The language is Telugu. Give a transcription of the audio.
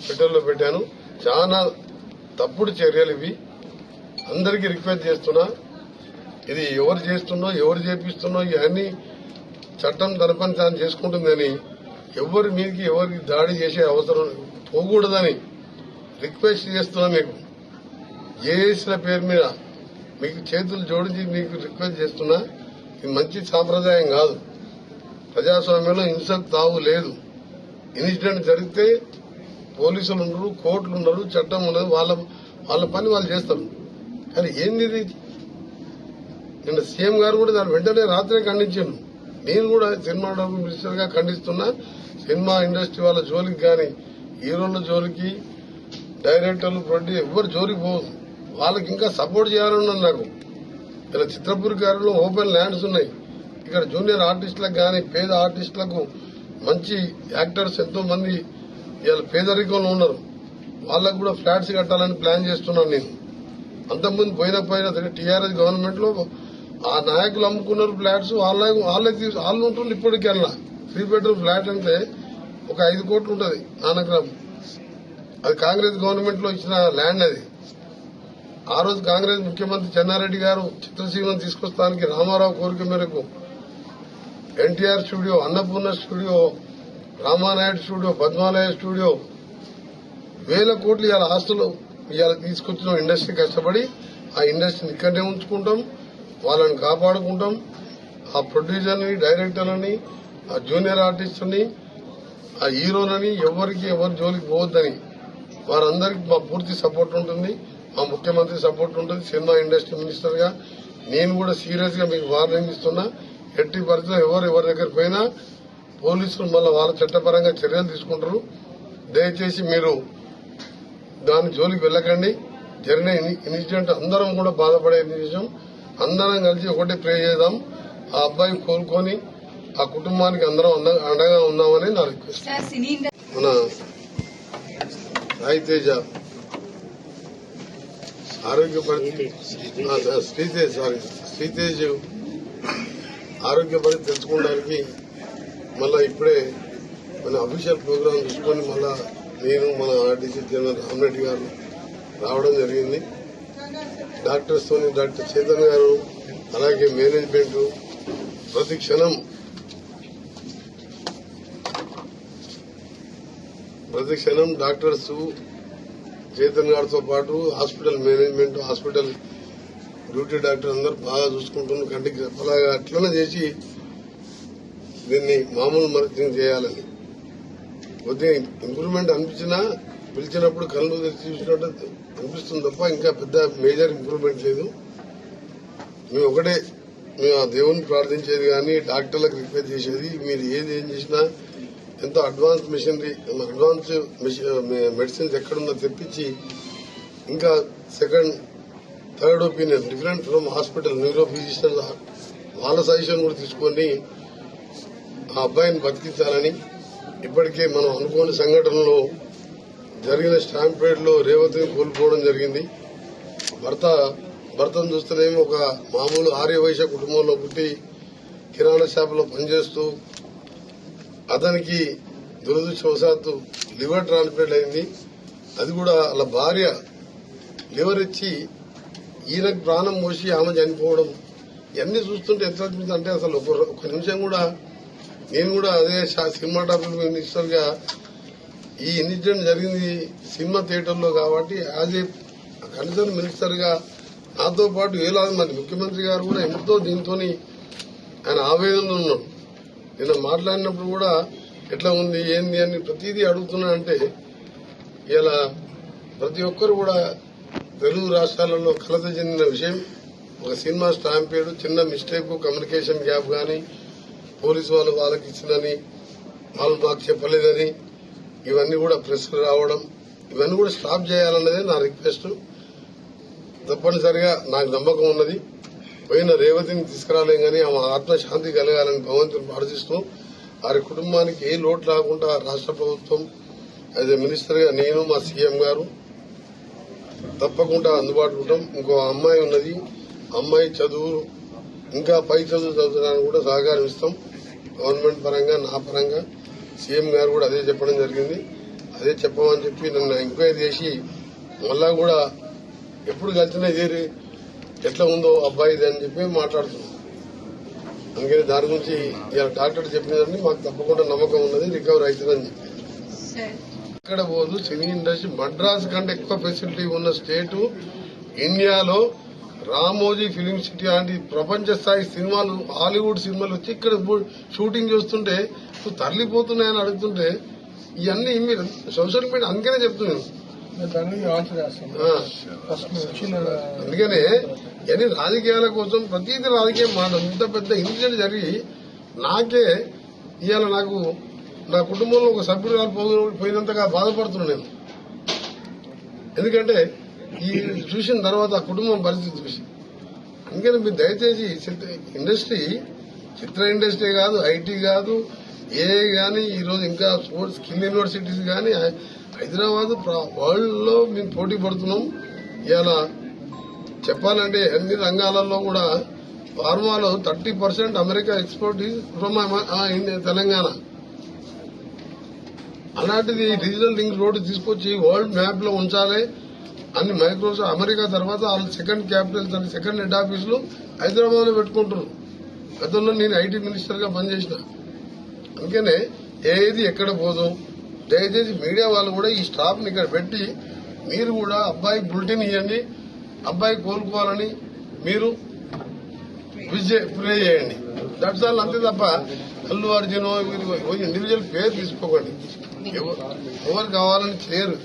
ట్విట్టర్లో పెట్టాను. చాలా తప్పుడు చర్యలు ఇవి. అందరికీ రిక్వెస్ట్ చేస్తున్నా, ఇది ఎవరు చేస్తున్నో ఎవరు చేపిస్తున్నో ఇవన్నీ చట్టం తన పని తాను చేసుకుంటుందని ఎవరి మీదకి ఎవరికి దాడి చేసే అవసరం పోకూడదని రిక్వెస్ట్ చేస్తున్నా. మీకు జేఏసీల పేరు మీద మీకు చేతులు జోడించి మీకు రిక్వెస్ట్ చేస్తున్నా. ఇది మంచి సాంప్రదాయం కాదు. ప్రజాస్వామ్యంలో హింసకు తావు లేదు. ఇన్సిడెంట్ జరిగితే పోలీసులు ఉండరు, కోర్టులు ఉండరు, చట్టం ఉండదు. వాళ్ళ పని వాళ్ళు చేస్తారు. కానీ ఏంది ఇది? నిన్న సీఎం గారు కూడా దాని వెంటనే రాత్రే ఖండించాను. నేను కూడా సినిమాటోగ్రఫీ మినిస్టర్ గా ఖండిస్తున్నా. సినిమా ఇండస్ట్రీ వాళ్ళ జోలికి గాని, హీరోల జోలికి, డైరెక్టర్లు, ప్రొడ్యూసర్ ఎవరు జోలికి పోదు. వాళ్ళకి ఇంకా సపోర్ట్ చేయాలన్నది నాకు. ఇలా చిత్రపూర్ గారిలో ఓపెన్ ల్యాండ్స్ ఉన్నాయి. ఇక్కడ జూనియర్ ఆర్టిస్టులకు గాని, పేద ఆర్టిస్టులకు మంచి యాక్టర్స్ ఎంతో మంది ఇవాళ పేదరికంలో ఉన్నారు. వాళ్ళకు కూడా ఫ్లాట్స్ కట్టాలని ప్లాన్ చేస్తున్నాను నేను. అంతకుముందు పోయిన టీఆర్ఎస్ గవర్నమెంట్ లో ఆ నాయకులు అమ్ముకున్నారు ఫ్లాట్స్. వాళ్ళు ఉంటుంది. ఇప్పటికెళ్ళా 3 బెడ్రూమ్ ఫ్లాట్ అంటే ఒక 5 కోట్లు ఉంటుంది నానగ్రామ్. అది కాంగ్రెస్ గవర్నమెంట్ లో ఇచ్చిన ల్యాండ్. అది ఆ రోజు కాంగ్రెస్ ముఖ్యమంత్రి చెన్నారెడ్డి గారు చిత్రసీమను తీసుకొస్తానికి రామారావు కోరిక మేరకు NTR studio, Annapurna studio, Ramanaidu studio, Padmalaya studio, 1000 కోట్లు ఇవాళ ఆస్తులు ఇవాళ తీసుకొచ్చిన ఇండస్ట్రీ కష్టపడి ఆ ఇండస్ట్రీని ఇక్కడనే ఉంచుకుంటాం. వాళ్ళని కాపాడుకుంటాం. ఆ ప్రొడ్యూసర్ని, డైరెక్టర్లని, ఆ జూనియర్ ఆర్టిస్టుని, ఆ హీరోలని ఎవరు జోలికి పోవద్దని వారందరికీ మా పూర్తి సపోర్ట్ ఉంటుంది. మా ముఖ్యమంత్రి సపోర్ట్ ఉంటుంది. సినిమా ఇండస్ట్రీ మినిస్టర్ గా నేను కూడా సీరియస్ గా మీకు వార్నింగ్ ఇస్తున్నా. ఎట్టి పరిస్థితుల్లో ఎవరి దగ్గర పోయినా పోలీసులు మళ్ళీ వాళ్ళ చట్టపరంగా చర్యలు తీసుకుంటారు. దయచేసి మీరు దాని జోలికి వెళ్ళకండి. జరిగిన ఇన్సిడెంట్ అందరం కూడా బాధపడే విషయం. అందరం కలిసి ఒకటే ప్రే చేద్దాం. ఆ అబ్బాయి కోలుకొని ఆ కుటుంబానికి అందరం అండగా ఉందామని నా రిక్వెస్ట్. మన సాయితేజ ఆరోగ్య పరిస్థితి శ్రీతేజ్ ఆరోగ్య పరిస్థితి తెలుసుకోవడానికి మళ్ళా ఇప్పుడే మన అఫీషియల్ ప్రోగ్రాం చూసుకొని మళ్ళా నేను మన ఆర్టీసీ చైర్మన్ రామరెడ్డి గారు రావడం జరిగింది. డాక్టర్స్ తోని డాక్టర్ చేతన్ గారు అలాగే మేనేజ్మెంట్ ప్రతి క్షణం డాక్టర్స్ చేతన్ గారితో పాటు hospital management, hospital duty doctor అందరూ బాగా చూసుకుంటున్నారు. కంటికి అలాగా అట్లనే చేసి దీన్ని మామూలు మరిచింగ్ చేయాలని కొద్దిగా ఇంప్రూవ్మెంట్ అనిపించినా పిలిచినప్పుడు కళ్ళు తెరిచి చూసినట్టు అనిపిస్తుంది తప్ప ఇంకా పెద్ద మేజర్ ఇంప్రూవ్మెంట్ లేదు. మేము ఆ దేవుని ప్రార్థించేది కానీ డాక్టర్లకు రిక్వెస్ట్ చేసేది, మీరు ఏం చేసినా ఎంతో అడ్వాన్స్ మెడిసిన్స్ ఎక్కడున్నా తెప్పించి ఇంకా second, third opinion different from hospital neuro physician వాళ్ళ సజెషన్ కూడా తీసుకొని ఆ అబ్బాయిని బతికించాలని. ఇప్పటికే మనం అనుకోని సంఘటనలో జరిగిన స్టాంపేడ్ లో రేవతిని కోల్పోవడం జరిగింది. భర్తను చూస్తేనేమో ఒక మామూలు ఆర్యవైశ్య కుటుంబంలో పుట్టి కిరాణా షాపులో పనిచేస్తూ అతనికి దురదృష్టవశాత్తు లివర్ ట్రాన్స్ప్లాంట్ అయింది. అది కూడా వాళ్ళ భార్య లివర్ ఇచ్చి ఈయనకు ప్రాణం పోసి ఆమె చనిపోవడం ఇవన్నీ చూస్తుంటే ఎంత అనిపిస్తుంది అంటే అసలు ఒక నిమిషం కూడా నేను కూడా అదే సినిమాటోగ్రఫీ మినిస్టర్ గా ఈ ఇన్సిడెంట్ జరిగింది సినిమా థియేటర్లో కాబట్టి యాజ్ ఏ కన్సర్న్ మినిస్టర్ గా నాతో పాటు వేలాది మంది ముఖ్యమంత్రి గారు కూడా ఎంతో దీంతో ఆయన ఆవేదనలో ఉన్నారు. నిన్న మాట్లాడినప్పుడు కూడా ఎట్లా ఉంది ఏంది అని ప్రతిదీ అడుగుతున్నా. అంటే ఇలా ప్రతి ఒక్కరు కూడా తెలుగు రాష్ట్రాలలో కలత చెందిన విషయం. ఒక సినిమా స్టాంపేడ్ చిన్న మిస్టేక్, కమ్యూనికేషన్ గ్యాప్ గాని, పోలీసు వాళ్ళకి ఇచ్చిందని వాళ్ళు మాకు చెప్పలేదని ఇవన్నీ కూడా ప్రెస్ రావడం ఇవన్నీ కూడా స్టాప్ చేయాలన్నదే నా రిక్వెస్ట్. తప్పనిసరిగా నాకు నమ్మకం ఉన్నది. పోయిన రేవతిని తీసుకురాలేం కానీ ఆమె ఆత్మశాంతి కలగాలని భగవంతుని ప్రార్థిస్తూ వారి కుటుంబానికి ఏ లోటు రాకుండా రాష్ట్ర ప్రభుత్వం యాజ్ ఏ మినిస్టర్ గా నేను మా సీఎం గారు తప్పకుండా అందుబాటులో ఉంటాం. ఇంకో అమ్మాయి ఉన్నది. అమ్మాయి చదువు ఇంకా పై చదువు చదవడానికి కూడా సహకారం ఇస్తాం. గవర్నమెంట్ పరంగా నా పరంగా సీఎం గారు కూడా అదే చెప్పడం జరిగింది. అదే చెప్పమని చెప్పి నన్ను ఎంక్వైరీ చేసి మళ్ళా కూడా ఎప్పుడు కలిసినా ఇదే ఎట్లా ఉందో అబ్బాయిది అని చెప్పి మాట్లాడుతున్నాం. అందుకని దాని గురించి ఇలా డాక్టర్ చెప్పినదని మాకు తప్పకుండా నమ్మకం ఉన్నది, రికవర్ అవుతుందని చెప్పి. ఇక్కడ పోదు సినీ ఇండస్ట్రీ మద్రాస్ కంటే ఎక్కువ ఫెసిలిటీ ఉన్న స్టేటు ఇండియాలో. రామోజీ ఫిలిం సిటీ లాంటి ప్రపంచ స్థాయి సినిమాలు, హాలీవుడ్ సినిమాలు వచ్చి ఇక్కడ షూటింగ్ చేస్తుంటే నువ్వు తరలిపోతున్నాయని అడుగుతుంటే ఇవన్నీ మీరు సోషల్ మీడియా అందుకనే చెప్తున్నాను. అందుకనే ఇవన్నీ రాజకీయాల కోసం ప్రతిదీ రాజకీయం మాట. ఇంత పెద్ద ఇన్సిడెంట్ జరిగి నాకే ఇవాళ నాకు నా కుటుంబంలో ఒక సభ్యురాలు పోయినంతగా బాధపడుతున్నాను నేను. ఎందుకంటే ఈ చూసిన తర్వాత ఆ కుటుంబం పరిస్థితి చూసి. అందుకని మీరు దయచేసి ఇండస్ట్రీ, చిత్ర ఇండస్ట్రీ కాదు, ఐటీ కాదు, ఏ గానీ ఈరోజు ఇంకా స్పోర్ట్స్ స్కిల్ యూనివర్సిటీస్ కానీ హైదరాబాద్ వరల్డ్ లో మేము పోటీ పడుతున్నాం. ఇలా చెప్పాలంటే అన్ని రంగాలలో కూడా ఫార్మాలో 30% అమెరికా ఎక్స్పోర్ట్ ఫ్రమ్ తెలంగాణ. అలాంటిది డిజిటల్ లింక్ రోడ్డు తీసుకొచ్చి వరల్డ్ మ్యాప్ లో ఉంచాలి అని మైక్రోసాఫ్ట్ అమెరికా తర్వాత వాళ్ళ సెకండ్ క్యాపిటల్, దాని సెకండ్ హెడ్ ఆఫీసులు హైదరాబాద్ లో పెట్టుకుంటున్నారు. గతంలో నేను ఐటీ మినిస్టర్ గా పనిచేసిన. అందుకనే ఏది ఎక్కడ పోదు. దయచేసి మీడియా వాళ్ళు కూడా ఈ స్టాఫ్ ని ఇక్కడ పెట్టి మీరు కూడా అబ్బాయి బులెటిన్ ఇవ్వండి, అబ్బాయి కోలుకోవాలని మీరు ప్రే చేయండి. That's all. అంతే తప్ప అల్లు అర్జున్ ఇండివిజువల్ పేరు తీసుకోకండి. ఎవరు కావాలని చేయరు.